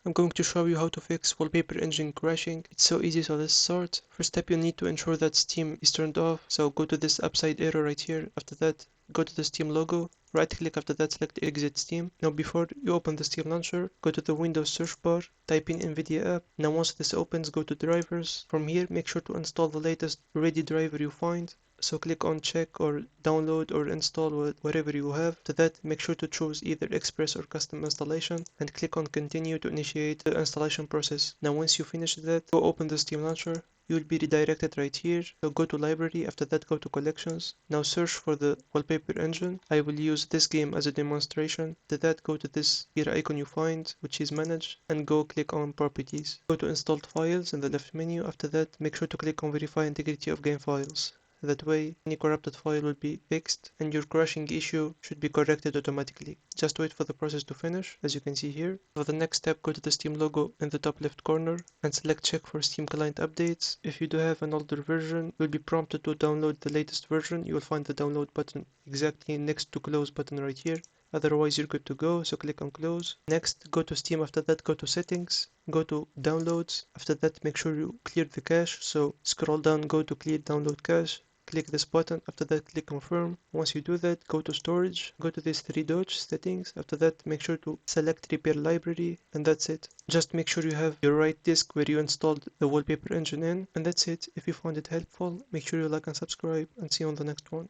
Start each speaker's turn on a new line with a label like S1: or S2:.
S1: I'm going to show you how to fix Wallpaper Engine crashing. It's so easy, so let's start. First step, you need to ensure that Steam is turned off. So go to this upside arrow right here. After that, go to the Steam logo. Right click, after that select exit Steam. Now before you open the Steam launcher, go to the Windows search bar, type in NVIDIA app. Now once this opens, go to drivers. From here, make sure to install the latest ready driver you find. So click on check or download or install whatever you have. To that, make sure to choose either Express or custom installation and click on continue to initiate the installation process. Now once you finish that, go open the Steam launcher. You will be redirected right here. So go to library, after that go to collections. Now search for the Wallpaper Engine. I will use this game as a demonstration. To that, go to this gear icon you find, which is manage, and go click on properties. Go to installed files in the left menu. After that, make sure to click on verify integrity of game files. That way, any corrupted file will be fixed and your crashing issue should be corrected automatically. Just wait for the process to finish, as you can see here. For the next step, go to the Steam logo in the top left corner and select check for Steam client updates. If you do have an older version, you'll be prompted to download the latest version. You will find the download button exactly next to close button right here. Otherwise, you're good to go, so click on close. Next, go to Steam. After that, go to settings, go to downloads. After that, make sure you clear the cache, so scroll down, go to clear download cache. Click this button. After that, click confirm. Once you do that, go to storage, go to these three dots, settings. After that, make sure to select repair library, and that's it. Just make sure you have your right disk where you installed the Wallpaper Engine in, and that's it. If you found it helpful, make sure you like and subscribe, and see you on the next one.